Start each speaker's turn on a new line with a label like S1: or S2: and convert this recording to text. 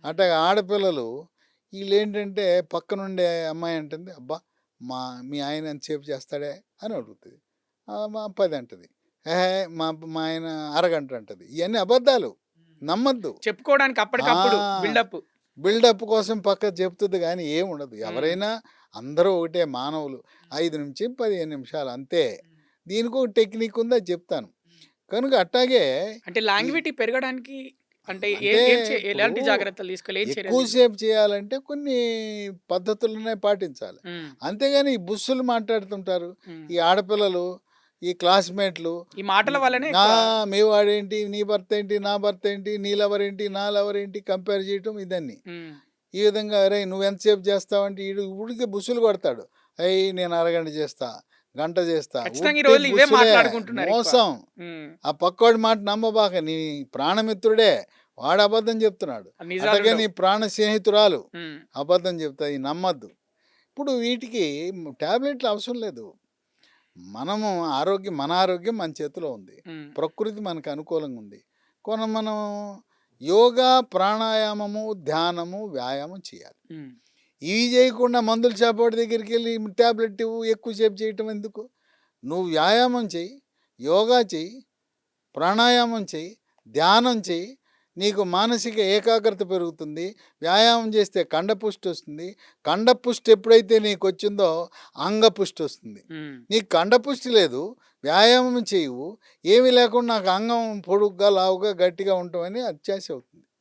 S1: అట్లాగే ఆడపిల్లలు వీళ్ళేంటంటే పక్కనుండే అమ్మాయి అంటుంది, అబ్బా! మా మీ ఆయన ఎంతసేపు చేస్తాడే అని అడుగుతది. మా 10 అంటది. ఏహే! మా ఆయన అరగంట అంటది. ఇయన్నీ అబద్ధాలు. నమ్మొద్దు.
S2: చెప్పుకోవడానికి అప్పటికప్పుడు
S1: ఆ!
S2: బిల్డప్.
S1: బిల్డప్ కోసం పక్కకు చెప్తది గానీ ఏముండదు.
S2: హ్మ్.
S1: ఎవరైనా అందరూ ఒకటే మానవులు. 5-15 నిమిషాలు అంతే. దీనికో టెక్నిక్ ఉంది అది చెప్తాను. కనుక అట్టాగే
S2: అంటే
S1: ఈ
S2: లాంగివిటీ పెరగడానికి అంటే
S1: అంటే ఇప్పుడు
S2: ఎలాంటి జాగ్రత్తలు తీసుకోవాలి? ఏం చర్యలు
S1: ఎక్కువ
S2: తీసుకోవాలి?
S1: సేపు చేయాలంటే కొన్ని పద్ధతులనే పాటించాలి.
S2: హ్మ్.
S1: అంతేగాని ఈ బుస్సులు మాట్లాడుతుంటారు.
S2: హ్మ్.
S1: ఈ ఆడపిల్లలు, ఈ క్లాస్‌మేట్‌లు
S2: ఈ మాటల వల్లనే
S1: నా
S2: ఎక్కువ.
S1: మీ వాడేంటి, నీ భర్త ఏంటి, నా భర్త ఏంటి, నీ లవర్ ఏంటి, నా లవర్ ఏంటి కంపేర్ చేయటం ఇదన్నీ.
S2: హ్మ్.
S1: ఈ విధంగా "అరేయ్! నువ్వెంతసేపు చేస్తావంటే" ఈడు ఊరికే బుస్సులు కొడతాడు. "ఏయ్! నేను అరగంట చేస్తా, గంట చేస్తా."
S2: ఖచ్చితంగా ఈ
S1: ఉట్టి
S2: రోజుల్లో ఇవే
S1: బుస్సులే.
S2: మాట్లాడుకుంటున్నారెక్కువ.
S1: మోసం.
S2: హ్మ్.
S1: ఆ పక్కోడి మాట నమ్మబాక. నీ ప్రాణమిత్రుడే. వాడు అబద్ధం చెప్తున్నాడు. అట్లాగే
S2: నిజాలుండవు.
S1: నీ ప్రాణ స్నేహితురాలు
S2: హ్మ్.
S1: అబద్ధం చెప్తాయి. నమ్మద్దు. ఇప్పుడు వీటికి టాబ్లెట్లు అవసరం లేదు. మన ఆరోగ్యం మన చేతిలో ఉంది.
S2: హ్మ్.
S1: ప్రకృతి మనకు అనుకూలంగా ఉంది. మనం యోగా, ప్రాణాయామము, ధ్యానము, వ్యాయామం చేయాలి.
S2: హ్మ్.
S1: ఇవి చేయకుండా మందుల షాపోడి దగ్గరికెళ్ళి టాబ్లెట్ ఇవ్వు, ఎక్కువసేపు చేయటం ఎందుకు? నువ్వు వ్యాయామం చెయ్యి, యోగా చెయ్యి, ప్రాణాయామం చెయ్యి, ధ్యానం చెయ్యి. నీకు మానసిక ఏకాగ్రత పెరుగుతుంది. వ్యాయామం చేస్తే కండపుష్టి వస్తుంది. కండపుష్టి ఎప్పుడైతే నీకొచ్చిందో అంగపుష్టి వస్తుంది.
S2: హ్మ్.
S1: నీకు కండపుష్టి లేదు, వ్యాయామం చేయవు, ఏమీ లేకుండా నాకు అంగం పొడుగ్గా, లావుగా, గట్టిగా ఉండటం అని అత్యాశ అవుతుంది.